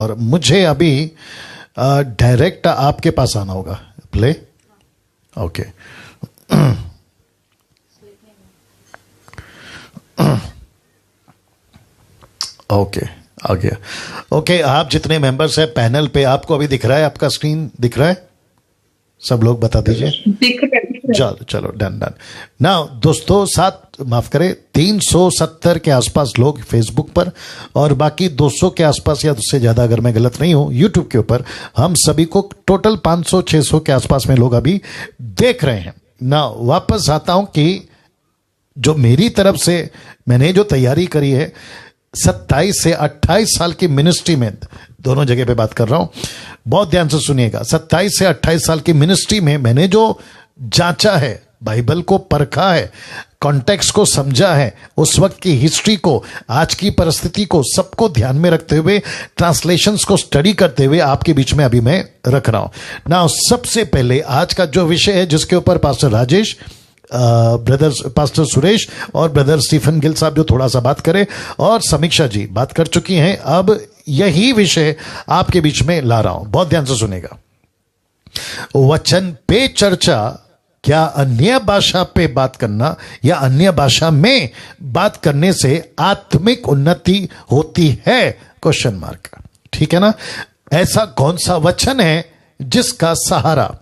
और मुझे अभी डायरेक्ट आपके पास आना होगा। प्ले। ओके। ओके, आ गया। ओके, आप जितने मेंबर्स हैं पैनल पे, आपको अभी दिख रहा है? आपका स्क्रीन दिख रहा है? सब लोग बता दीजिए। चलो चलो, डन डन। नाउ दोस्तों, माफ करें, 370 के आसपास लोग फेसबुक पर और बाकी 200 के आसपास या उससे ज्यादा, अगर मैं गलत नहीं हूं, यूट्यूब के ऊपर। हम सभी को टोटल 500-600 के आसपास में लोग अभी देख रहे हैं। नाउ वापस आता हूं कि जो मेरी तरफ से मैंने जो तैयारी करी है, 27 से 28 साल की मिनिस्ट्री में, दोनों जगह पे बात कर रहा हूं, बहुत ध्यान से सुनिएगा। 27 से 28 साल की मिनिस्ट्री में मैंने जो जांचा है, बाइबल को परखा है, कॉन्टेक्स्ट को समझा है, उस वक्त की हिस्ट्री को, आज की परिस्थिति को, सबको ध्यान में रखते हुए, ट्रांसलेशंस को स्टडी करते हुए आपके बीच में अभी मैं रख रहा हूं। नाउ सबसे पहले आज का जो विषय है, जिसके ऊपर pastor Rajesh, brother pastor Suresh और ब्रदर स्टीफन गिल साहब जो थोड़ा सा बात करें, और समीक्षा जी बात कर चुकी हैं, अब यही विषय आपके बीच में ला रहा हूं। बहुत ध्यान से सुनेगा। वचन पे चर्चा, क्या अन्य भाषा पे बात करना या अन्य भाषा में बात करने से आत्मिक उन्नति होती है? Question mark. ठीक है ना? ऐसा कौन सा वचन है जिसका सहारा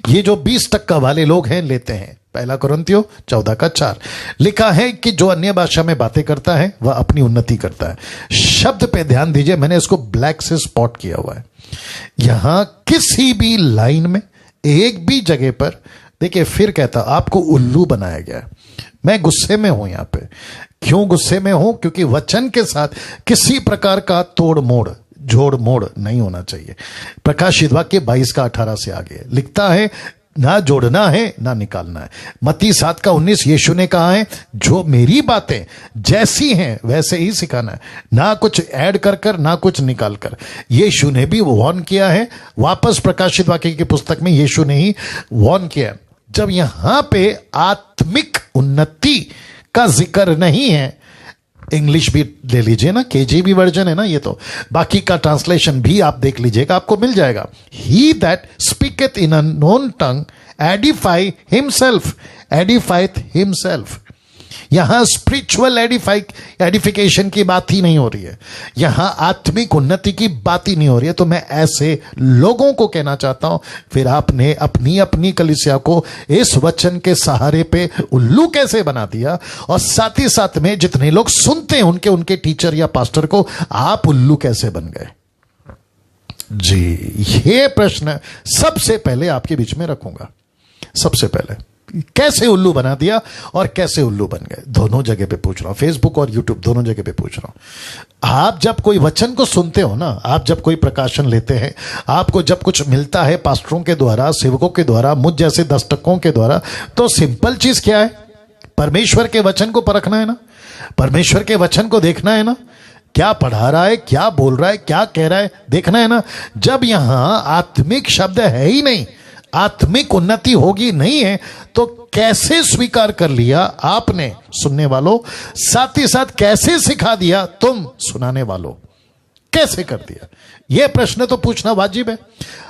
ये जो 20% वाले लोग हैं लेते हैं? पहला कुरिन्थियों 14:4 लिखा है कि जो अन्य भाषा में बातें करता है वह अपनी उन्नति करता है। शब्द पे ध्यान दीजिए, मैंने इसको ब्लैक से स्पॉट किया हुआ है। यहां किसी भी लाइन में, एक भी जगह पर देखिए, फिर कहता आपको उल्लू बनाया गया है। मैं गुस्से में हूं यहां पे। क्यों गुस्से में हूं? क्योंकि वचन के साथ किसी प्रकार का तोड़ मोड़, जोड़ मोड़ नहीं होना चाहिए। प्रकाशित वाक्य 22:18 से आगे लिखता है, ना जोड़ना है ना निकालना है। मत्ती 7:19 यीशु ने कहा है, जो मेरी बातें जैसी हैं वैसे ही सिखाना है, ना कुछ ऐड कर कर ना कुछ निकाल कर। यीशु ने भी वार्न किया है। वापस प्रकाशित वाक्य की पुस्तक में यीशु ने ही वार्न किया है। जब यहां पे आत्मिक उन्नति का जिक्र नहीं है, इंग्लिश भी ले लीजिए ना, केजीबी वर्जन है ना ये तो, बाकी का ट्रांसलेशन भी आप देख लीजिएगा, आपको मिल जाएगा। He that speaketh in a known tongue edifieth himself. यहां स्पिरिचुअल एडिफिकेशन की बात ही नहीं हो रही है, यहां आत्मिक उन्नति की बात ही नहीं हो रही है। तो मैं ऐसे लोगों को कहना चाहता हूं, फिर आपने अपनी अपनी कलीसिया को इस वचन के सहारे पे उल्लू कैसे बना दिया, और साथ ही साथ में जितने लोग सुनते हैं उनके टीचर या पास्टर को आप उल्लू कैसे बन गए? जी, ये प्रश्न सबसे पहले आपके बीच में रखूंगा। सबसे पहले कैसे उल्लू बना दिया और कैसे उल्लू बन गए, दोनों जगह पे पूछ रहा हूं, फेसबुक और यूट्यूब दोनों जगह पे पूछ रहा हूं। आप जब कोई वचन को सुनते हो ना, आप जब कोई प्रकाशन लेते हैं, आपको जब कुछ मिलता है पास्टरों के द्वारा, सेवकों के द्वारा, मुझ जैसे दस्तकों के द्वारा, तो सिंपल चीज क्या है? परमेश्वर के वचन को परखना है ना, परमेश्वर के वचन को देखना है ना, क्या पढ़ा रहा है, क्या बोल रहा है, क्या कह रहा है, देखना है ना। जब यहां आत्मिक शब्द है ही नहीं, आत्मिक उन्नति होगी नहीं है, तो कैसे स्वीकार कर लिया आपने सुनने वालों, साथ ही साथ कैसे सिखा दिया तुम सुनाने वालों, कैसे कर दिया? यह प्रश्न तो पूछना वाजिब है।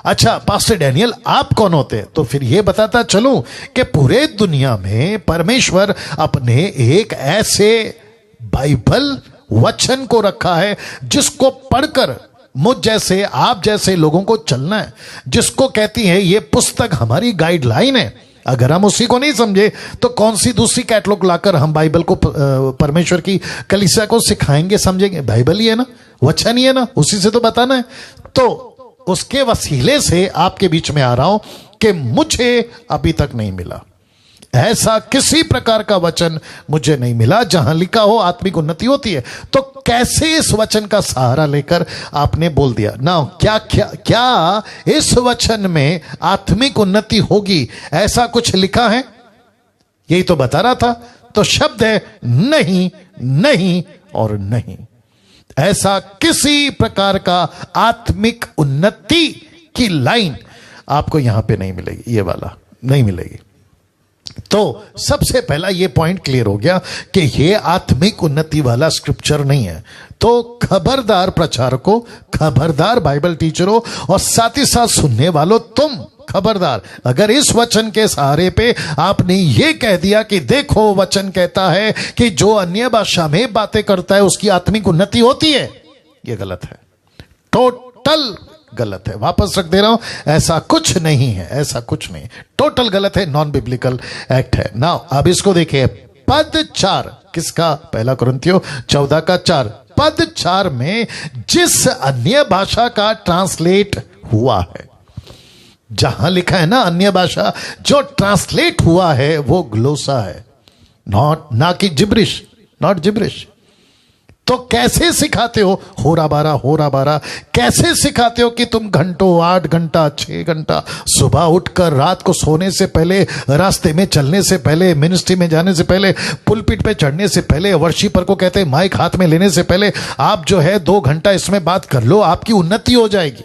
अच्छा पास्टर डैनियल आप कौन होते हैं? तो फिर यह बताता चलूं कि पूरे दुनिया में परमेश्वर अपने एक ऐसे बाइबल वचन को रखा है जिसको पढ़कर मुझ जैसे, आप जैसे लोगों को चलना है, जिसको कहती है ये पुस्तक हमारी गाइडलाइन है। अगर हम उसी को नहीं समझे तो कौन सी दूसरी कैटलॉग लाकर हम बाइबल को, परमेश्वर की कलीसिया को सिखाएंगे, समझेंगे? बाइबल ही है ना, वचन ही है ना, उसी से तो बताना है। तो उसके वसीले से आपके बीच में आ रहा हूं कि मुझे अभी तक नहीं मिला, ऐसा किसी प्रकार का वचन मुझे नहीं मिला जहां लिखा हो आत्मिक उन्नति होती है। तो कैसे इस वचन का सहारा लेकर आपने बोल दिया ना, क्या इस वचन में आत्मिक उन्नति होगी, ऐसा कुछ लिखा है? यही तो बता रहा था। तो शब्द है नहीं, नहीं और नहीं। ऐसा किसी प्रकार का आत्मिक उन्नति की लाइन आपको यहां पे नहीं मिलेगी, ये वाला नहीं मिलेगी। तो सबसे पहला ये पॉइंट क्लियर हो गया कि ये आत्मिक उन्नति वाला स्क्रिप्चर नहीं है। तो खबरदार प्रचारकों, खबरदार बाइबल टीचरों और साथ ही साथ सुनने वालों, तुम खबरदार, अगर इस वचन के सहारे पे आपने ये कह दिया कि देखो वचन कहता है कि जो अन्य भाषा में बातें करता है उसकी आत्मिक उन्नति होती है, ये गलत है, टोटल गलत है। वापस रख दे रहा हूं, ऐसा कुछ नहीं है, ऐसा कुछ नहीं, टोटल गलत है, नॉन बिब्लिकल एक्ट है। नाउ अब इसको देखिए, पद 4 किसका? पहला कुरिन्थियों 14 का 4, पद 4 में जिस अन्य भाषा का ट्रांसलेट हुआ है, जहां लिखा है ना अन्य भाषा, जो ट्रांसलेट हुआ है वो ग्लोसा है, ना कि जिब्रिश, नॉट जिब्रिश। तो कैसे सिखाते हो होरा बारा, कैसे सिखाते हो कि तुम घंटों, 8 घंटा 6 घंटा, सुबह उठकर रात को सोने से पहले, रास्ते में चलने से पहले, मिनिस्ट्री में जाने से पहले, पुलपिट पे चढ़ने से पहले, वर्शिपर को कहते हैं माइक हाथ में लेने से पहले आप जो है 2 घंटा इसमें बात कर लो, आपकी उन्नति हो जाएगी।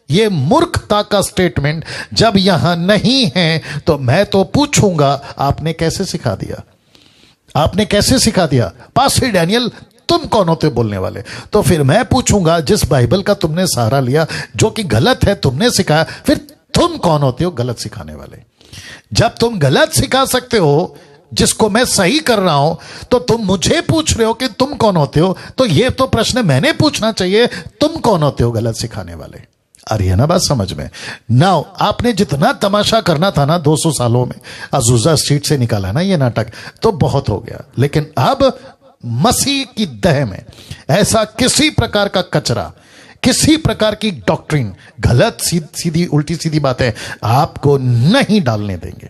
ये मूर्खता का स्टेटमेंट जब यहां नहीं है तो मैं तो पूछूंगा आपने कैसे सिखा दिया? आपने कैसे सिखा दिया? पास्टर डैनियल तुम कौन होते बोलने वाले? तो फिर मैं पूछूंगा जिस बाइबल का तुमने सहारा लिया जो कि गलत है, तुमने सिखाया, फिर तुम कौन होते हो गलत सिखाने वाले? जब तुम गलत सिखा सकते हो जिसको मैं सही कर रहा हूं, तो तुम मुझे पूछ रहे हो कि तुम कौन होते हो, तो ये तो प्रश्न मैंने पूछना चाहिए, तुम कौन होते हो गलत सिखाने वाले? आ रही है ना बात समझ में? नाउ आपने जितना तमाशा करना था ना 200 सालों में, अजूजा स्ट्रीट से निकाला ना ये नाटक, तो बहुत हो गया। लेकिन अब मसीह की दह में ऐसा किसी प्रकार का कचरा, किसी प्रकार की डॉक्ट्रिन, गलत सीधी उल्टी सीधी बातें आपको नहीं डालने देंगे।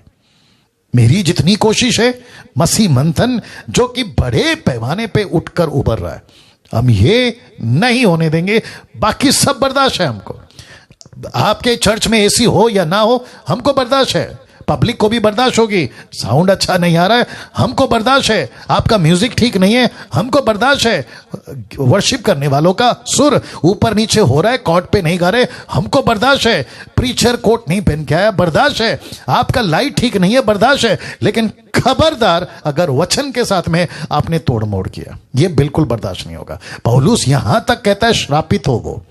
मेरी जितनी कोशिश है, मसीह मंथन जो कि बड़े पैमाने पे उठकर उभर रहा है, हम ये नहीं होने देंगे। बाकी सब बर्दाश्त है हमको। आपके चर्च में एसी हो या ना हो हमको बर्दाश्त है, पब्लिक को भी बर्दाश्त होगी। साउंड अच्छा नहीं आ रहा है हमको बर्दाश्त है, आपका म्यूजिक ठीक नहीं है हमको बर्दाश्त है, वर्शिप करने वालों का सुर ऊपर नीचे हो रहा है, कॉर्ड पे नहीं गा रहे हमको बर्दाश्त है, प्रीचर कोट नहीं पहन के आया बर्दाश्त है, आपका लाइट ठीक नहीं है बर्दाश्त है। लेकिन खबरदार अगर वचन के साथ में आपने तोड़ मोड़ किया, यह बिल्कुल बर्दाश्त नहीं होगा। पौलुस यहां तक कहता है श्रापित हो वो,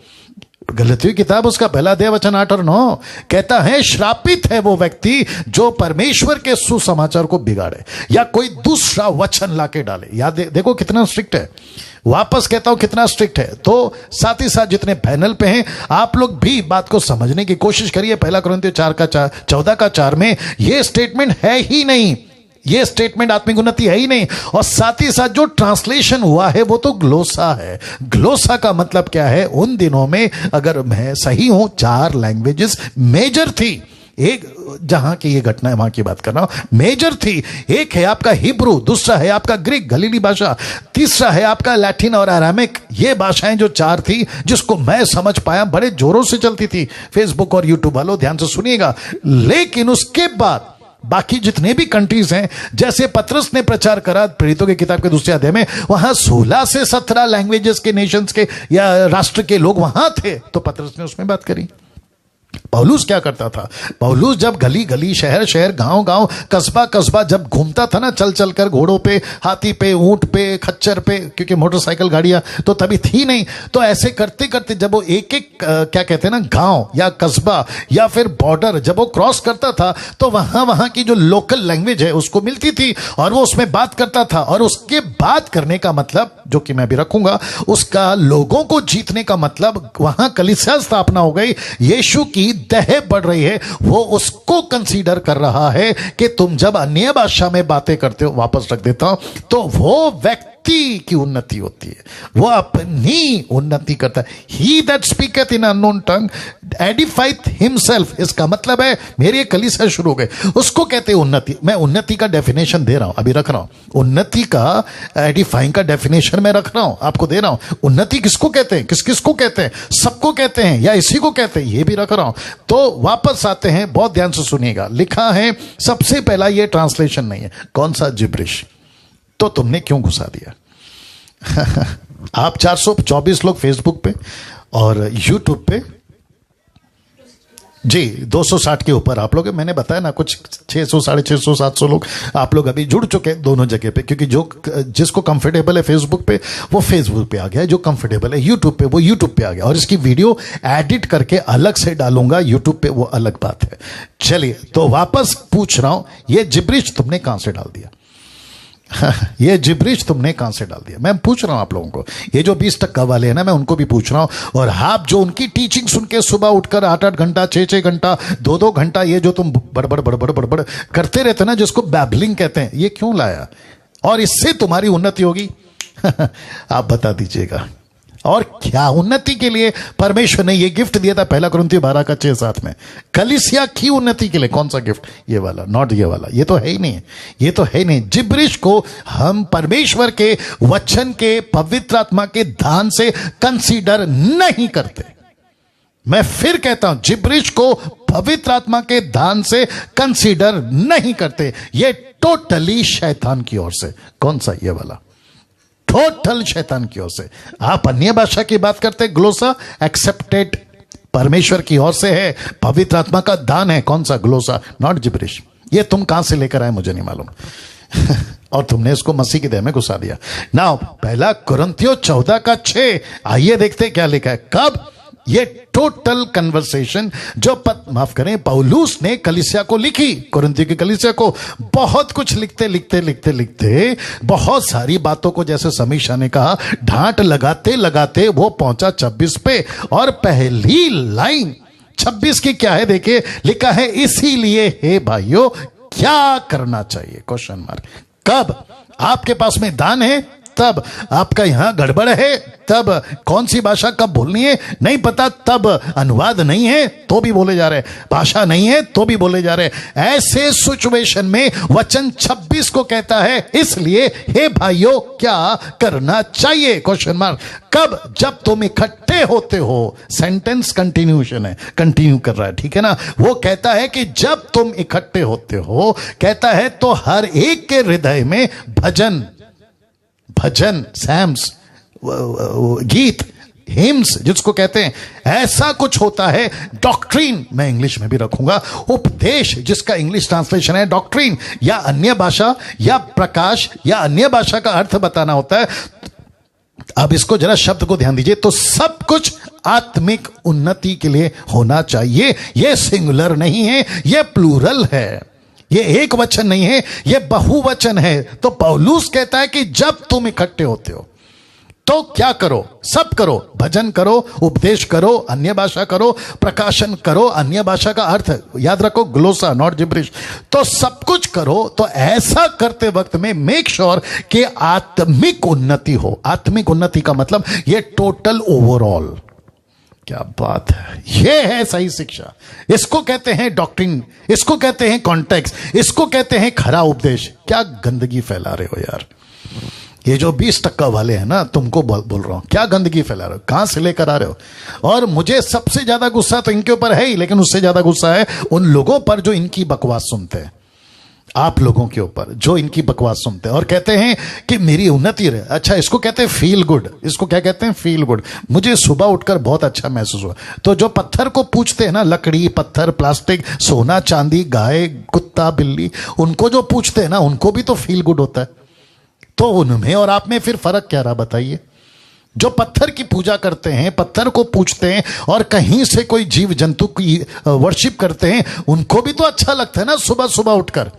गलतियों किताब उसका पहला अध्याय वचन 8 और 9 कहता है श्रापित है वो व्यक्ति जो परमेश्वर के सुसमाचार को बिगाड़े या कोई दूसरा वचन लाके डाले। याद देखो कितना स्ट्रिक्ट है, वापस कहता हूं कितना स्ट्रिक्ट है। तो साथ ही साथ जितने पैनल पे हैं आप लोग भी बात को समझने की कोशिश करिए। पहला कुरिन्थियों 14 का 4 में यह स्टेटमेंट है ही नहीं, ये स्टेटमेंट आत्मिक उन्नति है ही नहीं। और साथ ही साथ जो ट्रांसलेशन हुआ है वो तो ग्लोसा है। ग्लोसा का मतलब क्या है? उन दिनों में अगर मैं सही हूं 4 लैंग्वेजेस मेजर थी, एक जहां की ये घटना है वहां की बात कर रहा हूं, मेजर थी। एक है आपका हिब्रू, दूसरा है आपका ग्रीक गलीली भाषा, तीसरा है आपका लैटिन और अरामिक। ये भाषाएं जो 4 थी जिसको मैं समझ पाया, बड़े जोरों से चलती थी। फेसबुक और यूट्यूब वालों ध्यान से सुनिएगा। लेकिन उसके बाद बाकी जितने भी कंट्रीज हैं, जैसे पतरस ने प्रचार करा प्रेरितों की किताब के 2 अध्याय में, वहां 16 से 17 लैंग्वेजेस के, नेशंस के या राष्ट्र के लोग वहां थे, तो पतरस ने उसमें बात करी। पौलुस क्या करता था? पौलुस जब गली गली, शहर शहर, गांव गांव, कस्बा कस्बा जब घूमता था ना, चल चल कर, घोड़ों पे, हाथी पे, ऊंट पे, खच्चर पे, क्योंकि मोटरसाइकिल गाड़ियां तो तभी थी नहीं, तो ऐसे करते करते जब वो एक एक क्या कहते हैं ना, गांव या कस्बा या फिर बॉर्डर जब वो क्रॉस करता था, तो वहां वहां की जो लोकल लैंग्वेज है उसको मिलती थी और वो उसमें बात करता था। और उसके बात करने का मतलब, जो कि मैं भी रखूंगा, उसका लोगों को जीतने का मतलब, वहां कलीसिया स्थापना हो गई, यीशु की दह बढ़ रही है, वो उसको कंसीडर कर रहा है कि तुम जब अन्य भाषा में बातें करते हो, वापस रख देता हूं, तो वो व्यक्ति की उन्नति होती है, वो अपनी उन्नति करता है। He that speaketh in unknown tongue edifieth himself. इसका मतलब है मेरे कलीसिया शुरू हो गए, उसको कहते हैं उन्नति। मैं उन्नति का डेफिनेशन दे रहा हूं, अभी रख रहा हूं उन्नति का, एडिफाइंग का डेफिनेशन मैं रख रहा हूं, आपको दे रहा हूं। उन्नति किसको कहते हैं, किस किसको कहते हैं, सबको कहते हैं या इसी को कहते हैं, ये भी रख रहा हूं। तो वापस आते हैं, बहुत ध्यान से सुनिएगा। लिखा है सबसे पहला, ये ट्रांसलेशन नहीं है। कौन सा? जिब्रिश। तो तुमने क्यों घुसा दिया? आप 424 लोग फेसबुक पे और यूट्यूब पे जी 260 के ऊपर आप लोग, मैंने बताया ना कुछ 600 650 700 लोग आप लोग अभी जुड़ चुके हैं दोनों जगह पे, क्योंकि जो जिसको कंफर्टेबल है फेसबुक पे वो फेसबुक पे आ गया, जो कंफर्टेबल है यूट्यूब पे वो यूट्यूब पे आ गया, और इसकी वीडियो एडिट करके अलग से डालूंगा यूट्यूब पे, वो अलग बात है। चलिए तो वापस पूछ रहा हूं, ये जिब्रिश तुमने कहां से डाल दिया? ये जिब्रिश तुमने कहां से डाल दिया? मैं पूछ रहा हूं आप लोगों को, ये जो 20% वाले हैं ना, मैं उनको भी पूछ रहा हूं, और आप जो उनकी टीचिंग सुन के सुबह उठकर 8-8 घंटा 6-6 घंटा 2-2 घंटा ये जो तुम बड़बड़ बड़बड़ बड़बड़ करते रहते ना, जिसको बैबलिंग कहते हैं, ये क्यों लाया? और इससे तुम्हारी उन्नति होगी? आप बता दीजिएगा। और क्या उन्नति के लिए परमेश्वर ने ये गिफ्ट दिया था? 1 कुरिन्थियों 12:6-7 में कलीसिया की उन्नति के लिए। कौन सा गिफ्ट? ये वाला, नॉट ये वाला, ये तो है ही नहीं, ये तो है ही नहीं। जिब्रिश को हम परमेश्वर के वचन के पवित्र आत्मा के दान से कंसीडर नहीं करते। मैं फिर कहता हूं, जिब्रिश को पवित्र आत्मा के दान से कंसीडर नहीं करते। ये टोटली शैतान की ओर से। कौन सा? ये वाला, टोटल शैतान की ओर से। आप अन्य भाषा की बात करते, ग्लोसा एक्सेप्टेड परमेश्वर की ओर से है, पवित्र आत्मा का दान है। कौन सा? ग्लोसा, नॉट जिब्रिश। ये तुम कहां से लेकर आए मुझे नहीं मालूम। और तुमने इसको मसीह की देह में घुसा दिया। नाउ 1 कुरिन्थियों 14:6, आइए देखते क्या लिखा है। कब? ये टोटल कन्वर्सेशन जो माफ करें पौलुस ने कलीसिया को लिखी, कुरिन्थियों की कलीसिया को, बहुत कुछ लिखते लिखते लिखते लिखते बहुत सारी बातों को, जैसे समीक्षा ने कहा, ढांट लगाते लगाते वो पहुंचा 26 पे। और पहली लाइन 26 की क्या है? देखिए लिखा है, इसीलिए हे भाइयों क्या करना चाहिए? Question mark. कब आपके पास में दान है तब, आपका यहां गड़बड़ है तब, कौन सी भाषा कब बोलनी है नहीं पता तब, अनुवाद नहीं है तो भी बोले जा रहे, भाषा नहीं है तो भी बोले जा रहे। ऐसे सिचुएशन में वचन 26 को कहता है, इसलिए हे भाइयों क्या करना चाहिए? Question mark. कब? जब तुम इकट्ठे होते हो। सेंटेंस कंटिन्यूशन है, कंटिन्यू कर रहा है, ठीक है ना। वो कहता है कि जब तुम इकट्ठे होते हो, कहता है तो हर एक के हृदय में भजन, सैम्स, गीत, हिम्स जिसको कहते हैं, ऐसा कुछ होता है। डॉक्ट्रीन मैं इंग्लिश में भी रखूंगा, उपदेश जिसका इंग्लिश ट्रांसलेशन है डॉक्ट्रीन, या अन्य भाषा या प्रकाश या अन्य भाषा का अर्थ बताना होता है। अब इसको जरा शब्द को ध्यान दीजिए, तो सब कुछ आत्मिक उन्नति के लिए होना चाहिए। यह सिंगुलर नहीं है, यह प्लूरल है, ये एक वचन नहीं है, ये बहुवचन है। तो पौलुस कहता है कि जब तुम इकट्ठे होते हो तो क्या करो? सब करो, भजन करो, उपदेश करो, अन्य भाषा करो, प्रकाशन करो, अन्य भाषा का अर्थ याद रखो, ग्लोसा नॉट जिब्रिश। तो सब कुछ करो। तो ऐसा करते वक्त में मेक श्योर कि आत्मिक उन्नति हो। आत्मिक उन्नति का मतलब ये टोटल ओवरऑल। क्या बात है, यह है सही शिक्षा। इसको कहते हैं डॉक्ट्रिन, इसको कहते हैं कॉन्टेक्स्ट, इसको कहते हैं खरा उपदेश। क्या गंदगी फैला रहे हो यार, ये जो 20% वाले हैं ना, तुमको बोल रहा हूं, क्या गंदगी फैला रहे हो, कहां से लेकर आ रहे हो? और मुझे सबसे ज्यादा गुस्सा तो इनके ऊपर है ही, लेकिन उससे ज्यादा गुस्सा है उन लोगों पर जो इनकी बकवास सुनते हैं, आप लोगों के ऊपर जो इनकी बकवास सुनते हैं और कहते हैं कि मेरी उन्नति रहे। अच्छा, इसको कहते हैं फील गुड। इसको क्या कहते हैं? Feel good. मुझे सुबह उठकर बहुत अच्छा महसूस हुआ। तो जो पत्थर को पूछते हैं ना, लकड़ी, पत्थर, प्लास्टिक, सोना, चांदी, गाय, कुत्ता, बिल्ली, उनको जो पूछते हैं ना, उनको भी तो फील गुड होता है। तो उनमें और आप में फिर फर्क क्या रहा बताइए? जो पत्थर की पूजा करते हैं, पत्थर को पूछते हैं और कहीं से कोई जीव जंतु की वर्शिप करते हैं, उनको भी तो अच्छा लगता है ना सुबह सुबह उठकर।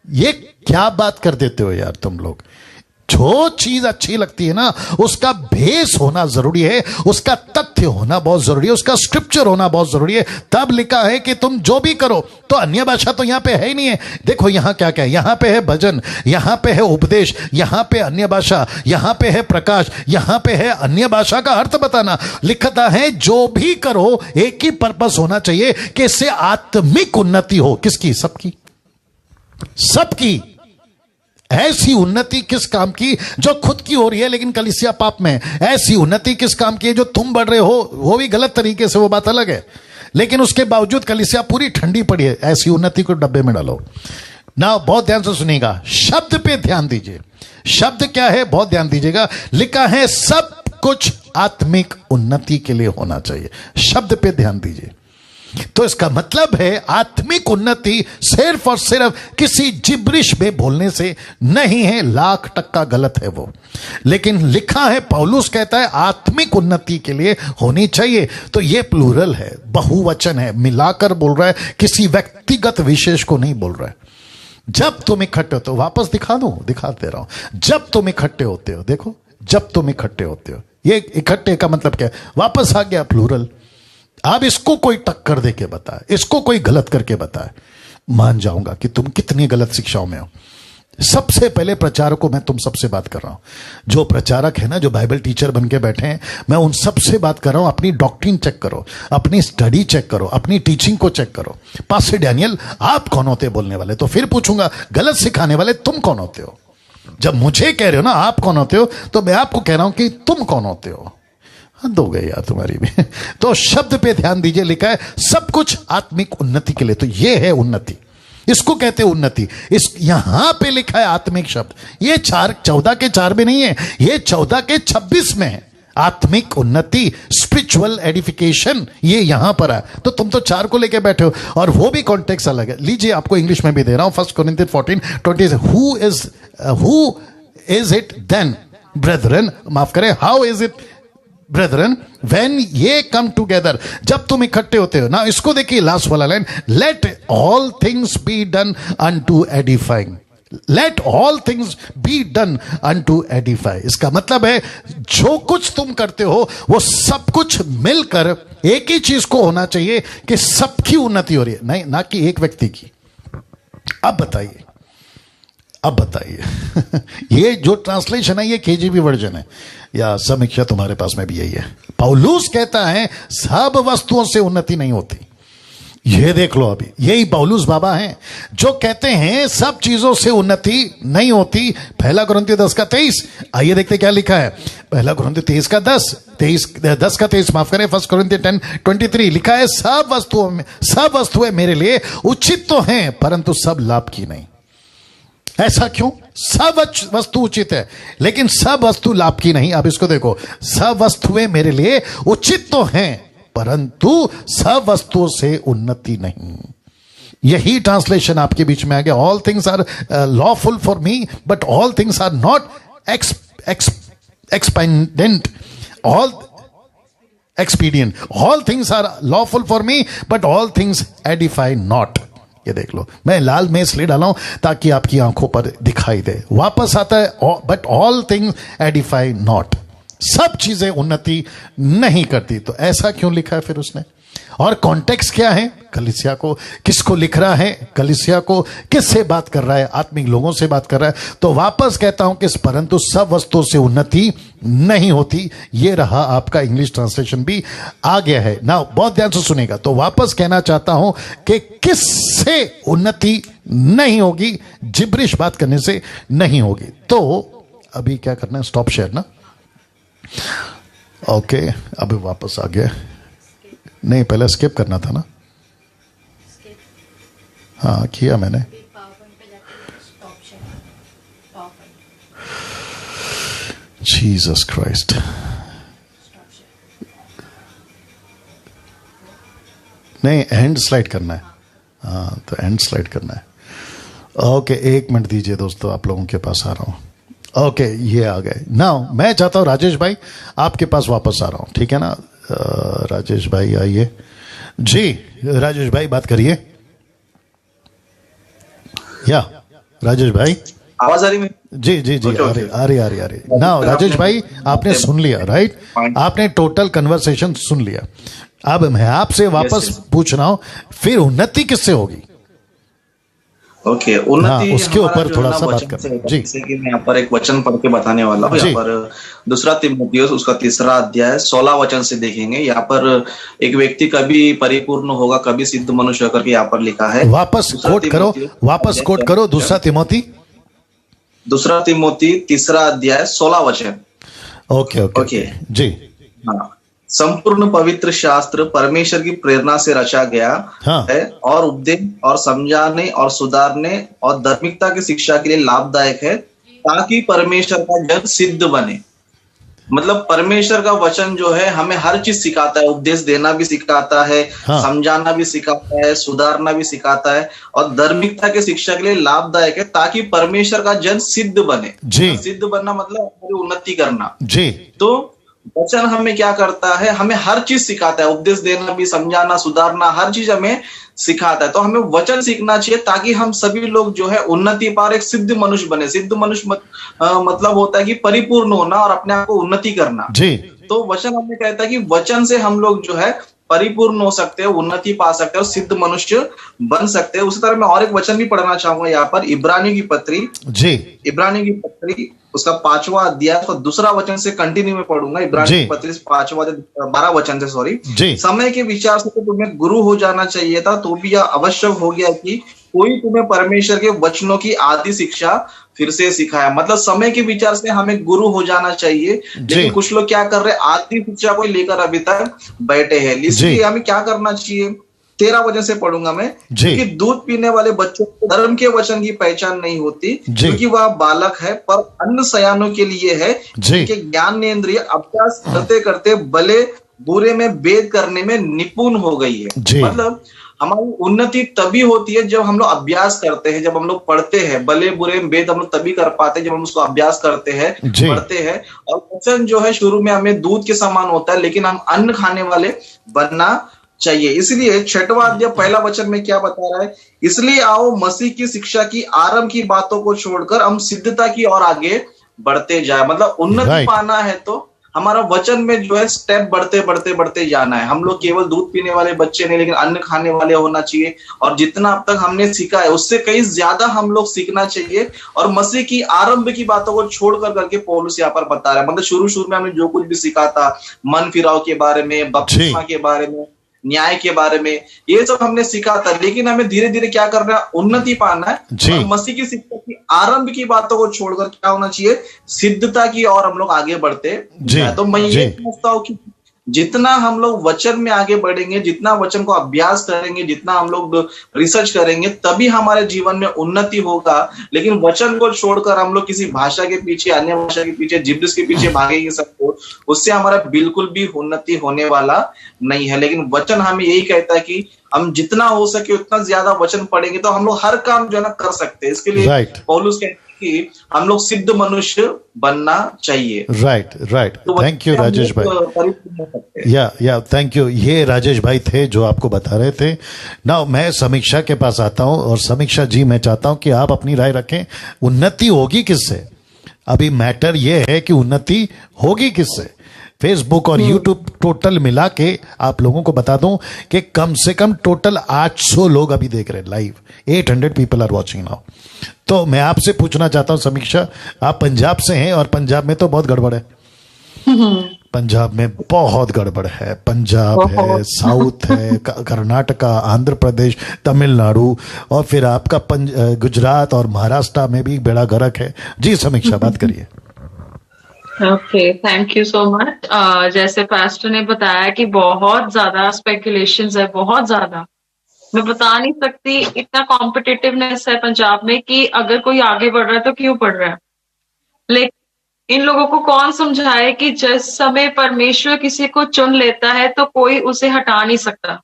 ये क्या बात कर देते हो यार तुम लोग? जो चीज अच्छी लगती है ना, उसका बेस होना जरूरी है, उसका तथ्य होना बहुत जरूरी है, उसका स्क्रिप्चर होना बहुत जरूरी है। तब लिखा है कि तुम जो भी करो। तो अन्य भाषा तो यहां पे है ही नहीं है। देखो यहां क्या क्या है, यहां पे है भजन, यहां पे है उपदेश, यहां पे अन्य भाषा, यहां पे है प्रकाश, यहां पे है अन्य भाषा का अर्थ बताना। लिखता है जो भी करो एक ही पर्पस होना चाहिए कि इससे आत्मिक उन्नति हो। किसकी? सबकी, सबकी। ऐसी उन्नति किस काम की जो खुद की हो रही है लेकिन कलीसिया पाप में है? ऐसी उन्नति किस काम की है जो तुम बढ़ रहे हो, वो भी गलत तरीके से, वो बात अलग है, लेकिन उसके बावजूद कलीसिया पूरी ठंडी पड़ी है। ऐसी उन्नति को डब्बे में डालो ना। बहुत ध्यान से सुनिएगा, शब्द पे ध्यान दीजिए। शब्द क्या है? बहुत ध्यान दीजिएगा। लिखा है सब कुछ आत्मिक उन्नति के लिए होना चाहिए। शब्द पे ध्यान दीजिए। तो इसका मतलब है आत्मिक उन्नति सिर्फ और सिर्फ किसी जिब्रिश में बोलने से नहीं है, 1,00,000% गलत है वो। लेकिन लिखा है, पौलुस कहता है आत्मिक उन्नति के लिए होनी चाहिए। तो ये प्लूरल है, बहुवचन है, मिलाकर बोल रहा है, किसी व्यक्तिगत विशेष को नहीं बोल रहा है। जब तुम इकट्ठे होते हो, वापस दिखा दे रहा हूं, जब तुम इकट्ठे होते हो, देखो जब तुम इकट्ठे होते हो, ये इकट्ठे का मतलब क्या है, वापस आ गया प्लूरल। अब इसको कोई टक्कर दे के बताए, इसको कोई गलत करके बताए, मान जाऊंगा कि तुम कितनी गलत शिक्षाओं में हो। सबसे पहले प्रचारकों, मैं तुम सबसे बात कर रहा हूं, जो प्रचारक है ना, जो बाइबल टीचर बन के बैठे हैं, मैं उन सबसे बात कर रहा हूं। अपनी डॉक्ट्रिन चेक करो, अपनी स्टडी चेक करो, अपनी टीचिंग को चेक करो। पास्टर डैनियल आप कौन होते बोलने वाले? तो फिर पूछूंगा गलत सिखाने वाले तुम कौन होते हो? जब मुझे कह रहे हो ना आप कौन होते हो, तो मैं आपको कह रहा हूं कि तुम कौन होते हो। हद हो गई यार तुम्हारी भी। तो शब्द पे ध्यान दीजिए, लिखा है सब कुछ आत्मिक उन्नति के लिए। तो ये है उन्नति, इसको कहते हैं उन्नति। इस यहां पे लिखा है आत्मिक शब्द, ये 14 के 4 में नहीं है, ये 14 के 26 में है। आत्मिक उन्नति, स्पिरिचुअल एडिफिकेशन, ये यहां पर है। तो तुम तो 4 को लेके बैठे हो, और वो भी कॉन्टेक्स्ट अलग है। लीजिए, आपको इंग्लिश में भी दे रहा हूं, 1 Corinthians 14:20, who is it then brethren, माफ करें, how is it brethren when ye come together, जब तुम इकट्ठे होते हो ना। इसको देखिए लास्ट वाला line, let all things be done unto edifying, let all things be done unto edify. इसका मतलब है जो कुछ तुम करते हो वो सब कुछ मिलकर एक ही चीज को होना चाहिए कि सबकी उन्नति हो रही है, नहीं ना कि एक व्यक्ति की। अब बताइए ये जो ट्रांसलेशन है ये केजीबी वर्जन है, या समीक्षा तुम्हारे पास में भी यही है। पौलुस कहता है सब वस्तुओं से उन्नति नहीं होती। ये देख लो, अभी यही पौलुस बाबा हैं जो कहते हैं सब चीजों से उन्नति नहीं होती। 1 Corinthians 10:23, आइए देखते क्या लिखा है। 1 Corinthians 10:23, माफ करें, 1 Corinthians 10:23 लिखा है, सब वस्तुएं मेरे लिए उचित तो हैं, परंतु सब लाभ की नहीं। ऐसा क्यों? सब वस्तु उचित है, लेकिन सब वस्तु लाभ की नहीं। अब इसको देखो, सब वस्तुएं मेरे लिए उचित तो हैं, परंतु सब वस्तुओं से उन्नति नहीं। यही ट्रांसलेशन आपके बीच में आ गया। All things are lawful for me, but all things are not expedient, all expedient. All things are lawful for me, but all things edify not. ये देख लो, मैं लाल में इसलिए डाला हूं ताकि आपकी आंखों पर दिखाई दे। वापस आता है, but all things edify not, सब चीजें उन्नति नहीं करती। तो ऐसा क्यों लिखा है फिर उसने? और कॉन्टेक्स्ट क्या है? कलीसिया को किसको लिख रहा है? कलीसिया को किससे बात कर रहा है? आत्मिक लोगों से बात कर रहा है। तो वापस कहता हूं कि परंतु सब वस्तुओं से उन्नति नहीं होती। ये रहा आपका इंग्लिश ट्रांसलेशन भी आ गया है ना, बहुत ध्यान से सुनेगा। तो वापस कहना चाहता हूं कि किससे उन्नति नहीं होगी? जिब्रिश बात करने से नहीं होगी। तो अभी क्या करना है? स्टॉप शेयर ना। ओके, अभी वापस आ गया। नहीं, पहले स्किप करना था ना। हाँ, किया मैंने। जीसस क्राइस्ट, नहीं, एंड स्लाइड करना है। हाँ, तो एंड स्लाइड करना है। ओके, 1 मिनट दीजिए दोस्तों, आप लोगों के पास आ रहा हूं। ओके, ये आ गए। नाउ मैं चाहता हूं राजेश भाई आपके पास वापस आ रहा हूं, ठीक है ना? राजेश भाई आइए जी। राजेश भाई बात करिए। या राजेश भाई, आवाज आ रही है? जी जी जी, आ रही। नाउ राजेश भाई, आपने सुन लिया, राइट? आपने टोटल कन्वर्सेशन सुन लिया। अब मैं आपसे वापस पूछ रहा हूं, फिर उन्नति किससे होगी? ओके, उन्नति उसके ऊपर थोड़ा सा बात करना जी। जैसे कि मैं यहाँ पर एक वचन पढ़ के बताने वाला हूँ। यहाँ पर 2 तीमुथियुस उसका 3 अध्याय 16 वचन से देखेंगे। यहाँ पर एक व्यक्ति कभी परिपूर्ण होगा, कभी सिद्ध मनुष्य होकर के यहाँ पर लिखा है। वापस कोट करो 2 तिमोथी 3 अध्याय 16 वचन। ओके जी। हाँ, संपूर्ण पवित्र शास्त्र परमेश्वर की प्रेरणा से रचा गया है और उपदेश और समझाने और सुधारने और धार्मिकता की शिक्षा के लिए लाभदायक है, ताकि परमेश्वर का जन सिद्ध बने। मतलब परमेश्वर का वचन जो है हमें हर चीज सिखाता है, उपदेश देना भी सिखाता है, हाँ। समझाना भी सिखाता है, सुधारना भी सिखाता है और धार्मिकता के शिक्षा के लिए लाभदायक है, ताकि परमेश्वर का जन सिद्ध बने। जी। सिद्ध बनना मतलब हमारी उन्नति करना। जी। तो वचन हमें क्या करता है, हमें हर चीज सिखाता है, उपदेश देना भी, समझाना, सुधारना, हर चीज हमें सिखाता है। तो हमें वचन सीखना चाहिए ताकि हम सभी लोग जो है उन्नति पार एक सिद्ध मनुष्य बने। सिद्ध मनुष्य मतलब होता है कि परिपूर्ण होना और अपने आप को उन्नति करना। जी। तो वचन हमें कहता है कि वचन से हम लोग जो है परिपूर्ण हो सकते हैं, उन्नति पा सकते हैं और सिद्ध मनुष्य बन सकते हैं। उसी तरह मैं और एक वचन भी पढ़ना चाहूंगा यहाँ पर, इब्रानियों की पत्री। जी। इब्रानियों की पत्री उसका 5वां अध्याय, उसका दूसरा वचन से कंटिन्यू में पढ़ूंगा। इब्रानियों की पत्री 5वां 12 वचन से, सॉरी। समय के विचार से तो तुम्हें गुरु हो जाना चाहिए था, तो भी यह आवश्यक हो गया कि कोई तुम्हें परमेश्वर के वचनों की आदि शिक्षा फिर से सिखाया। मतलब समय के विचार से हमें गुरु हो जाना चाहिए, लेकिन कुछ लोग क्या कर रहे हैं, आदि शिक्षा को लेकर अभी तक बैठे हैं। इसलिए हमें क्या करना चाहिए, 13 वचन से पढ़ूंगा मैं, कि दूध पीने वाले बच्चों को धर्म के वचन की पहचान नहीं होती, क्योंकि वह बालक है, पर अन्न सयानों के लिए है, कि ज्ञानेंद्रिय अभ्यास करते करते भले बुरे में भेद करने में निपुण हो गई है। मतलब हमारी उन्नति तभी होती है जब हम लोग अभ्यास करते हैं, जब हम लोग पढ़ते हैं। भले बुरे में भेद हम लोग तभी कर पाते हैं जब हम उसको अभ्यास करते हैं, पढ़ते हैं। और वचन जो है शुरू में हमें दूध के समान होता है, लेकिन हम अन्न खाने वाले बनना चाहिए। इसलिए 6वां अध्याय 1 वचन में क्या बता रहा है, इसलिए आओ मसीह की शिक्षा की आरंभ की बातों को छोड़कर हम सिद्धता की ओर आगे बढ़ते जाए। मतलब उन्नति पाना है तो हमारा वचन में जो है स्टेप बढ़ते बढ़ते बढ़ते जाना है। हम लोग केवल दूध पीने वाले बच्चे नहीं, लेकिन अन्न खाने वाले होना चाहिए। और जितना अब तक हमने सीखा है उससे कहीं ज्यादा हम लोग सीखना चाहिए। और मसीह की आरंभ की बातों को छोड़कर करके पौलुस यहाँ पर बता रहा है। मतलब शुरू में हमने जो कुछ भी सीखा था, मन फिराव के बारे में, बपतिस्मा के बारे में, न्याय के बारे में, ये सब हमने सीखा था, लेकिन हमें धीरे धीरे क्या करना है, उन्नति पाना है। और मसीह की शिक्षा की आरंभ की बातों को छोड़कर क्या होना चाहिए, सिद्धता की ओर हम लोग आगे बढ़ते जाए। तो मैं ये समझता हूँ कि जितना हम लोग वचन में आगे बढ़ेंगे, जितना वचन को अभ्यास करेंगे, जितना हम लोग रिसर्च करेंगे, तभी हमारे जीवन में उन्नति होगा। लेकिन वचन को छोड़कर हम लोग किसी भाषा के पीछे, अन्य भाषा के पीछे, जिब्रिश के पीछे भागेंगे सबको, उससे हमारा बिल्कुल भी उन्नति होने वाला नहीं है। लेकिन वचन हमें यही कहता है कि हम जितना हो सके उतना ज्यादा वचन पढ़ेंगे तो हम लोग हर काम जो है ना कर सकते हैं। इसके लिए पौलुस कहते हैं कि हम लोग सिद्ध मनुष्य बनना चाहिए। राइट। थैंक यू राजेश भाई। या थैंक यू। ये राजेश भाई थे जो आपको बता रहे थे। नाउ मैं समीक्षा के पास आता हूं, और समीक्षा जी मैं चाहता हूं कि आप अपनी राय रखें। उन्नति होगी किससे? अभी मैटर ये है कि उन्नति होगी किससे। फेसबुक और यूट्यूब टोटल मिला के आप लोगों को बता दूं कि कम से कम टोटल 800 लोग अभी देख रहे हैं live. 800 people are watching now. तो मैं आपसे पूछना चाहता हूं समीक्षा, आप पंजाब से हैं और पंजाब में तो बहुत गड़बड़ है। पंजाब में बहुत गड़बड़ है। पंजाब है, साउथ है, कर्नाटका, आंध्र प्रदेश, तमिलनाडु, और फिर आपका गुजरात और महाराष्ट्र में भी बेड़ा गर्क है। जी समीक्षा, बात करिए। Okay, thank you so much. जैसे पास्टर ने बताया कि बहुत ज्यादा स्पेकुलेशंस है, बहुत ज्यादा, मैं बता नहीं सकती। इतना कॉम्पिटिटिवनेस है पंजाब में कि अगर कोई आगे बढ़ रहा है तो क्यों बढ़ रहा है। लेकिन इन लोगों को कौन समझाए कि जिस समय परमेश्वर किसी को चुन लेता है तो कोई उसे हटा नहीं सकता।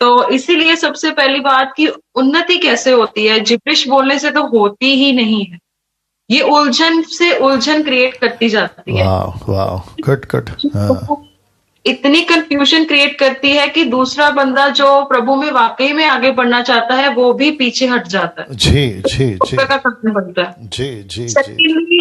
तो इसीलिए सबसे पहली बात कि उन्नति कैसे होती है, जिब्रिश बोलने से तो होती ही नहीं है। ये उलझन से उलझन क्रिएट करती जाती है। गुड। इतनी कंफ्यूजन क्रिएट करती है कि दूसरा बंदा जो प्रभु में वाकई में आगे बढ़ना चाहता है वो भी पीछे हट जाता है। जी बनता है। सेकंडली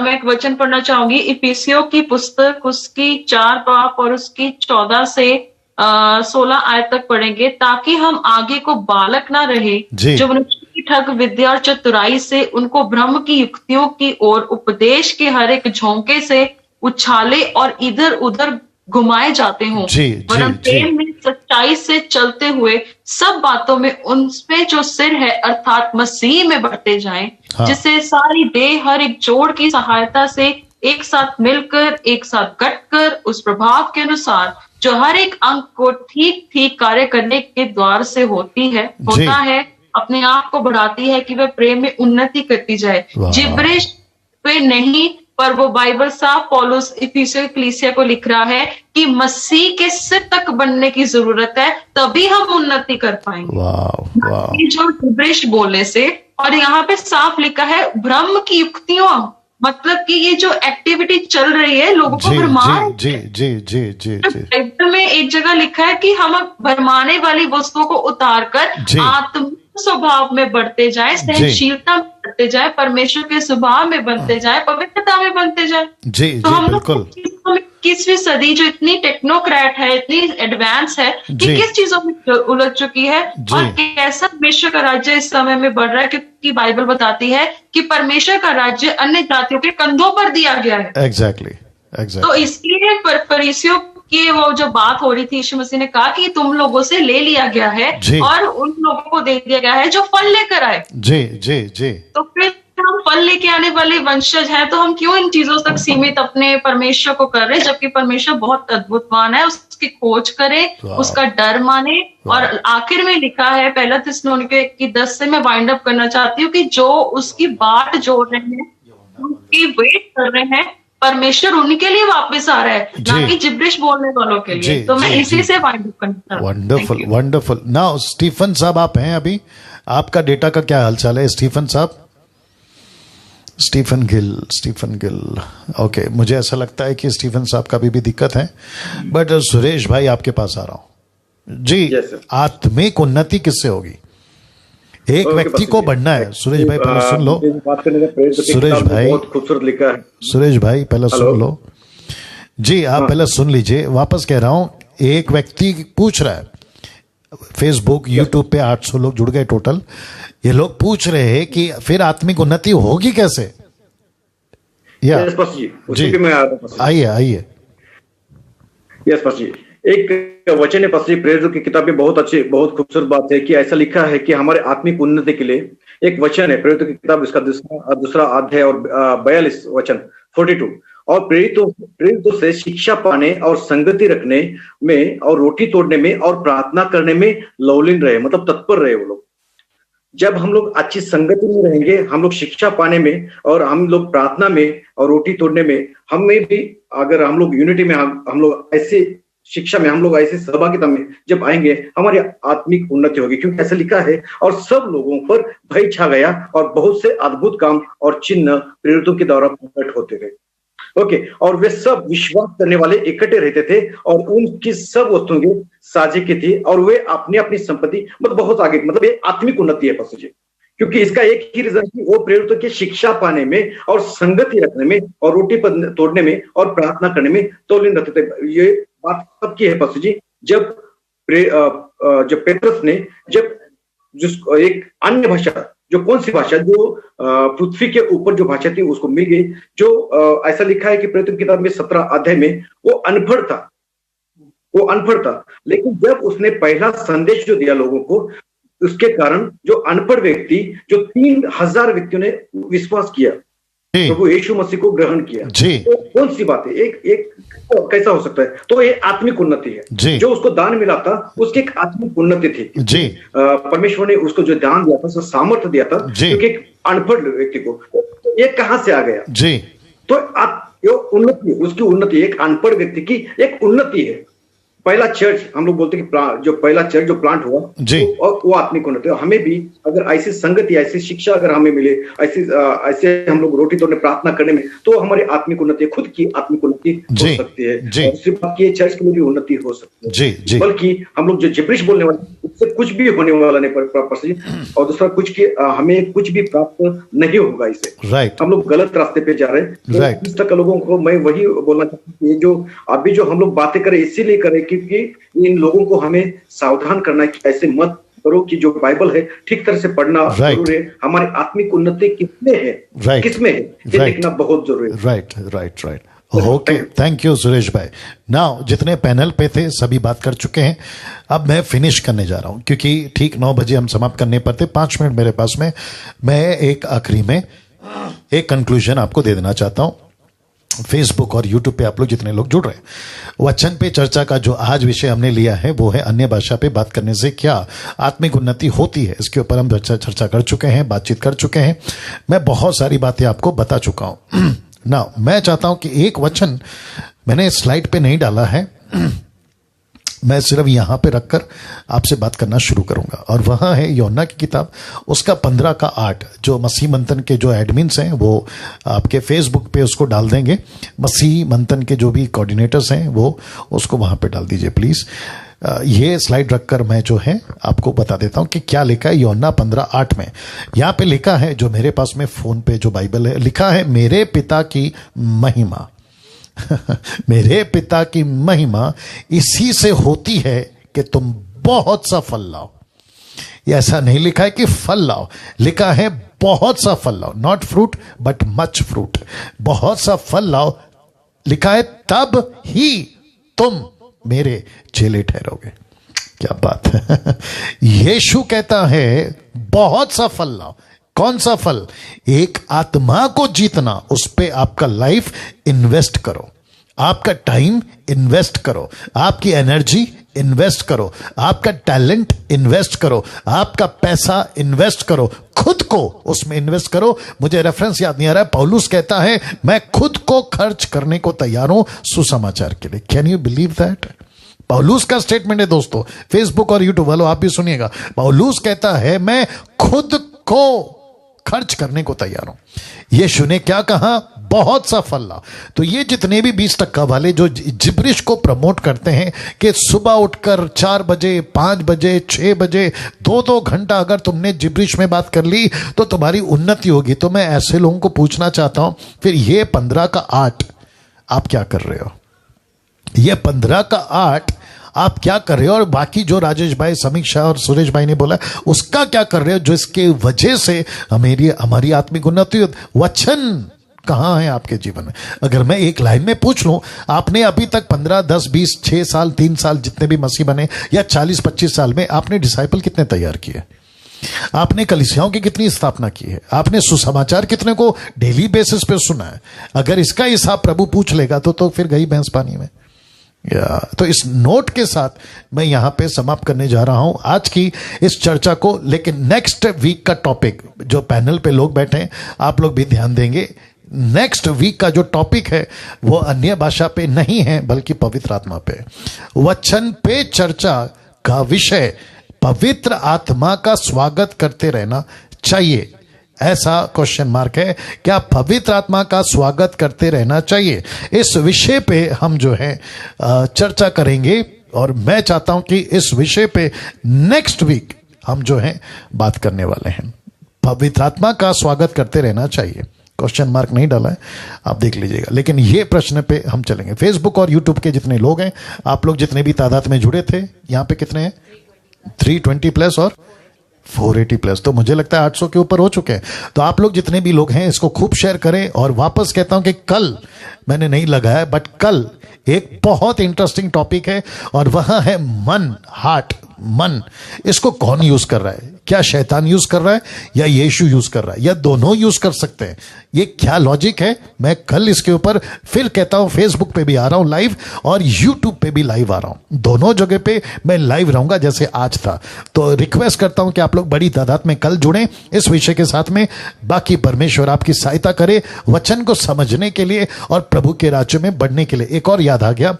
मैं एक वचन पढ़ना चाहूंगी, इफिसियों की पुस्तक उसकी 4 बाब और उसकी 14 से 16 आयत तक पढ़ेंगे, ताकि हम आगे को बालक ना रहे जो मनुष्य की ठग विद्या और चतुराई से उनको ब्रह्म की युक्तियों की ओर उपदेश के हर एक झोंके से उछाले और इधर उधर घुमाए जाते हों, वरन प्रेम में सच्चाई से चलते हुए सब बातों में उनमें जो सिर है अर्थात मसीह में बढ़ते जाएं, जिससे सारी देह हर एक जोड़ की सहायता से एक साथ मिलकर, एक साथ गठकर उस प्रभाव के अनुसार जो हर एक अंग को ठीक ठीक कार्य करने के द्वार से होता है, अपने आप को बढ़ाती है कि वह प्रेम में उन्नति करती जाए। जिब्रिश पे नहीं, पर वो बाइबल साफ पौलुस इफिसियों कलीसिया को लिख रहा है कि मसीह के सिर तक बनने की जरूरत है, तभी हम उन्नति कर पाएंगे। वाह। जो गिब्रिश बोलने से, और यहाँ पे साफ लिखा है भ्रम की युक्तियों, मतलब कि ये जो एक्टिविटी चल रही है लोगों को भरमाने। जी जी जी जी जी बाइबल में एक जगह लिखा है कि हम भरमाने वाली वस्तुओं को उतार कर आत्मिक स्वभाव में बढ़ते जाए, सहनशीलता में बढ़ते जाए, परमेश्वर के स्वभाव में बनते जाए, पवित्रता में बनते जाए। जी तो जी हम बिल्कुल। 21वीं सदी जो इतनी टेक्नोक्रेट है, इतनी एडवांस है, कि किस चीजों में उलझ चुकी है और कैसा परमेश्वर का राज्य इस समय में बढ़ रहा है, क्योंकि बाइबल बताती है कि परमेश्वर का राज्य अन्य जातियों के कंधों पर दिया गया है। एग्जैक्टली। तो इसलिए फरीसियों की वो जो बात हो रही थी, यीशु मसीह ने कहा कि तुम लोगों से ले लिया गया है और उन लोगों को दे दिया गया है जो फल लेकर आए। जी जी जी। तो फिर हम फल लेके आने वाले वंशज हैं, तो हम क्यों इन चीजों तक सीमित अपने परमेश्वर को कर रहे हैं, जबकि परमेश्वर बहुत अद्भुतवान है। उसकी खोज करें, उसका डर माने। और आखिर में लिखा है पहला थिस्सलुनीके की 10 से मैं वाइंड अप करना चाहती हूँ कि जो उसकी बाट जोड़ रहे हैं, उसकी वेट कर रहे हैं, परमेश्वर उनके लिए वापस आ रहा है, ना कि जिब्रिश बोलने वालों के लिए। तो मैं इसी से वाइंड अप करना चाहती हूँ। Wonderful wonderful. नाउ स्टीफन साहब आप हैं अभी, आपका डेटा का क्या हालचाल है स्टीफन साहब? स्टीफन गिल। ओके, मुझे ऐसा लगता है कि स्टीफन साहब का भी दिक्कत है, बट सुरेश भाई आपके पास आ रहा हूं जी। आत्मिक उन्नति किससे होगी? एक व्यक्ति को बढ़ना है। सुरेश भाई पहले सुन लो। सुरेश भाई बहुत खूबसूरत लिखा है। सुरेश भाई पहले सुन लो जी, आप पहले सुन लीजिए। वापस कह रहा हूं, एक व्यक्ति पूछ रहा है, फेसबुक यूट्यूब पे 800 लोग जुड़ गए टोटल। ये लोग पूछ रहे हैं कि फिर आत्मिक उन्नति होगी कैसे? या जी आइए। यस पास जी, एक वचन है पत्री प्रेरितों की किताब में बहुत अच्छी बहुत खूबसूरत बात है कि ऐसा लिखा है कि हमारे आत्मिक उन्नति के लिए एक वचन है प्रेरितों की किताब, इसका दूसरा अध्याय और 42 वचन 42। और प्रेरितों से शिक्षा पाने और संगति रखने में और रोटी तोड़ने में और प्रार्थना करने में लवलीन रहे, मतलब तत्पर रहे वो लोग। जब हम लोग अच्छी संगति में रहेंगे, हम लोग शिक्षा पाने में और हम लोग प्रार्थना में और रोटी तोड़ने में, हमें भी अगर हम लोग यूनिटी में हम लोग ऐसे शिक्षा में, हम लोग ऐसे सहभागिता में जब आएंगे, हमारी आत्मिक उन्नति होगी। क्योंकि ऐसा लिखा है, और सब लोगों पर भय छा गया और बहुत से अद्भुत काम और चिन्ह प्रेरितों के द्वारा प्रकट होते रहे। ओके, और वे सब विश्वास करने वाले इकट्ठे रहते थे और उनकी सब वस्तुओं की साझी की थी और वे अपनी अपनी संपत्ति, मतलब बहुत आगे, मतलब ये आत्मिक उन्नति है पशु जी। क्योंकि इसका एक ही रीजन कि वो प्रेरितों की शिक्षा पाने में और संगति रखने में और रोटी तोड़ने में और प्रार्थना करने में तल्लीन रहते थे। ये बात कब की है पशु जी? जब पेत्रस ने जब जिसको एक अन्य भाषा, जो कौन सी भाषा, जो पृथ्वी के ऊपर जो भाषा थी उसको मिल गई, जो ऐसा लिखा है कि प्रेरितों की किताब में 17 अध्याय में वो अनपढ़ था, लेकिन जब उसने पहला संदेश जो दिया लोगों को, उसके कारण जो अनपढ़ व्यक्ति, जो 3000 व्यक्तियों ने विश्वास किया, तो वो यीशु मसीह को ग्रहण किया। तो कौन सी बात है, एक कैसा हो सकता है? तो ये आत्मिक उन्नति है। जो उसको दान मिला था, उसकी एक आत्मिक उन्नति थी। परमेश्वर ने उसको जो दान दिया था, उसको सामर्थ्य दिया था, क्योंकि एक अनपढ़ व्यक्ति को, तो ये कहां से आ गया? तो उन्नति, उसकी उन्नति, एक अनपढ़ व्यक्ति की एक उन्नति है। पहला चर्च हम लोग बोलते हैं कि जो पहला चर्च जो प्लांट हुआ, और वो आत्मिक उन्नति। हमें भी अगर ऐसी संगति, ऐसी शिक्षा अगर हमें मिले, ऐसे हम लोग रोटी तोड़ने, प्रार्थना करने में, तो हमारी आत्मिक उन्नति, खुद की आत्मिक उन्नति हो सकती है। दूसरी बात की चर्च के लिए भी उन्नति हो सकती है। बल्कि हम लोग जो जिब्रिश बोलने वाले, उससे कुछ भी होने वाला नहीं पर, और दूसरा हमें कुछ भी प्राप्त नहीं होगा इससे। हम लोग गलत रास्ते पे जा रहे हैं। इस तरह के लोगों को मैं वही बोलना चाहता हूँ, ये जो अभी जो हम लोग बातें करें, इसीलिए करें क्योंकि इन लोगों को हमें सावधान करना है कि ऐसे मत करो, कि जो बाइबल है ठीक तरह से पढ़ना जरूरी है। हमारी आत्मिक उन्नति किसमें है, किसमें है, ये देखना बहुत जरूरी है। Right. Okay, thank you Suresh भाई। नाउ जितने पैनल पे थे सभी बात कर चुके हैं। अब मैं फिनिश करने जा रहा हूं, क्योंकि ठीक 9 बजे हम समाप्त करने पर थे। 5 मिनट मेरे पास में, मैं एक आखिरी में एक कंक्लूजन आपको दे देना चाहता हूं। फेसबुक और यूट्यूब पे आप लोग जितने लोग जुड़ रहे हैं, वचन पे चर्चा का जो आज विषय हमने लिया है वो है अन्य भाषा पे बात करने से क्या आत्मिक उन्नति होती है। इसके ऊपर हम चर्चा कर चुके हैं, बातचीत कर चुके हैं। मैं बहुत सारी बातें आपको बता चुका हूं। ना मैं चाहता हूं कि एक वचन मैंने स्लाइड पे नहीं डाला है, मैं सिर्फ यहां पे रखकर आपसे बात करना शुरू करूंगा, और वहां है यूहन्ना की किताब, उसका 15 का 8। जो मसीह मंथन के जो एडमिन्स हैं वो आपके फेसबुक पे उसको डाल देंगे, मसीह मंथन के जो भी कोऑर्डिनेटर्स हैं वो उसको वहां पे डाल दीजिए प्लीज। ये स्लाइड रखकर मैं जो है आपको बता देता हूं कि क्या लिखा है यूहन्ना 15:8 में। यहां पे लिखा है, जो मेरे पास में फोन पे जो बाइबल है, लिखा है मेरे पिता की महिमा मेरे पिता की महिमा इसी से होती है कि तुम बहुत सा फल लाओ। ये ऐसा नहीं लिखा है कि फल लाओ, लिखा है बहुत सा फल लाओ, not fruit but much fruit. बहुत सा फल लाओ लिखा है, तब ही तुम मेरे चेले ठहरोगे। क्या बात है यीशु कहता है बहुत सा फल लाओ। कौन सा फल? एक आत्मा को जीतना, उस पे आपका लाइफ इन्वेस्ट करो, आपका टाइम इन्वेस्ट करो, आपकी एनर्जी इन्वेस्ट करो, आपका टैलेंट इन्वेस्ट करो, आपका पैसा इन्वेस्ट करो, खुद को उसमें इन्वेस्ट करो। मुझे रेफरेंस याद नहीं आ रहा है, पौलुस कहता है मैं खुद को खर्च करने को तैयार हूं सुसमाचार के लिए। Can you believe that? पौलुस का स्टेटमेंट है दोस्तों, फेसबुक और यूट्यूब वालों आप भी सुनिएगा। पौलुस कहता है मैं खुद को खर्च करने को तैयार हूं। यीशु ने क्या कहा? बहुत सा फल ला। तो ये जितने भी 20% वाले जो जिब्रिश को प्रमोट करते हैं कि सुबह उठकर 4 बजे 5 बजे 6 बजे 2-2 घंटा अगर तुमने जिब्रिश में बात कर ली तो तुम्हारी उन्नति होगी, तो मैं ऐसे लोगों को पूछना चाहता हूं फिर ये 15 का 8 आप क्या कर रहे हो? ये 15 का 8 आप क्या कर रहे हो? और बाकी जो राजेश भाई, समीक्षा और सुरेश भाई ने बोला उसका क्या कर रहे हो, जो इसके वजह से हमारी आत्मिक उन्नति हो? वचन कहां है आपके जीवन में? अगर मैं एक लाइन में पूछ लूं, आपने अभी तक 15, 10, 20, 6 साल 3 साल जितने भी मसीह बने, या 40-25 साल में आपने डिसाइपल कितने तैयार किए? आपने कलीसियाओं की कितनी स्थापना की है? आपने सुसमाचार कितने को डेली बेसिस पे सुना है? अगर इसका हिसाब प्रभु पूछ लेगा तो फिर गई भैंस पानी में। तो इस नोट के साथ मैं यहां पे समाप्त करने जा रहा हूं आज की इस चर्चा को। लेकिन नेक्स्ट वीक का टॉपिक, जो पैनल पे लोग बैठे हैं आप लोग भी ध्यान देंगे, नेक्स्ट वीक का जो टॉपिक है वो अन्य भाषा पे नहीं है बल्कि पवित्र आत्मा पे। वचन पे चर्चा का विषय पवित्र आत्मा का स्वागत करते रहना चाहिए, ऐसा क्वेश्चन मार्क है। क्या पवित्र आत्मा का स्वागत करते रहना चाहिए? इस विषय पे हम जो है चर्चा करेंगे, और मैं चाहता हूं कि इस विषय पे नेक्स्ट वीक हम जो है बात करने वाले हैं। पवित्र आत्मा का स्वागत करते रहना चाहिए, क्वेश्चन मार्क नहीं डाला है, आप देख लीजिएगा। लेकिन ये प्रश्न पे हम चलेंगे। फेसबुक और यूट्यूब के जितने लोग हैं, आप लोग जितने भी तादाद में जुड़े थे, यहाँ पे कितने हैं? 320+ और 480+, तो मुझे लगता है 800 के ऊपर हो चुके हैं। तो आप लोग जितने भी लोग हैं इसको खूब शेयर करें। और वापस कहता हूं कि कल मैंने नहीं लगाया, बट कल एक बहुत इंटरेस्टिंग टॉपिक है, और वह है मन, हार्ट, मन। इसको कौन यूज कर रहा है? क्या शैतान यूज कर रहा है या यीशु यूज कर रहा है, या दोनों यूज कर सकते हैं? ये क्या लॉजिक है? मैं कल इसके ऊपर फिर कहता हूं, फेसबुक पे भी आ रहा हूं लाइव और यूट्यूब पे भी लाइव आ रहा हूं। दोनों जगह पे मैं लाइव रहूंगा जैसे आज था। तो रिक्वेस्ट करता हूं कि आप लोग बड़ी तादाद में कल जुड़ें इस विषय के साथ में। बाकी परमेश्वर आपकी सहायता करे वचन को समझने के लिए और प्रभु के राज्य में बढ़ने के लिए। एक और याद आ गया,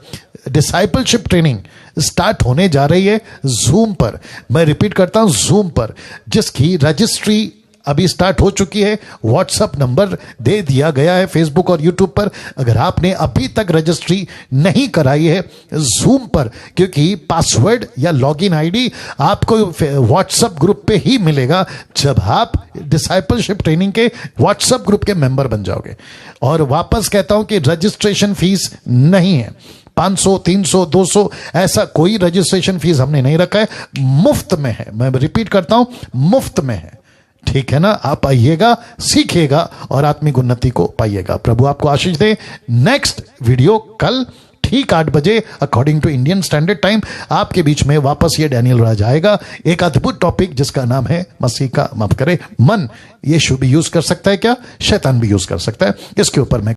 डिसाइपलशिप ट्रेनिंग स्टार्ट होने जा रही है जूम पर। मैं रिपीट करता हूं, जूम पर, जिसकी रजिस्ट्री अभी स्टार्ट हो चुकी है। व्हाट्सएप नंबर दे दिया गया है फेसबुक और यूट्यूब पर। अगर आपने अभी तक रजिस्ट्री नहीं कराई है जूम पर, क्योंकि पासवर्ड या लॉगिन आईडी आपको व्हाट्सएप ग्रुप पे ही मिलेगा जब आप डिसाइपलशिप ट्रेनिंग के व्हाट्सएप ग्रुप के मेंबर बन जाओगे। और वापस कहता हूं कि रजिस्ट्रेशन फीस नहीं है, 500, 300, 200 ऐसा कोई रजिस्ट्रेशन फीस हमने नहीं रखा है, मुफ्त में है। मैं रिपीट करता हूं, मुफ्त में है, ठीक है ना? आप आइएगा, सीखिएगा और आत्मिक उन्नति को पाइएगा। प्रभु आपको आशीष दे। नेक्स्ट वीडियो कल ठीक 8 बजे according to Indian Standard Time आपके बीच में वापस ये डैनियल राज आएगा। एक अद्भुत टॉपिक जिसका नाम है मसीह का, माफ करे, मन। ये शुभ यूज कर सकता है क्या? शैतान भी यूज कर सकता है। इसके ऊपर मैं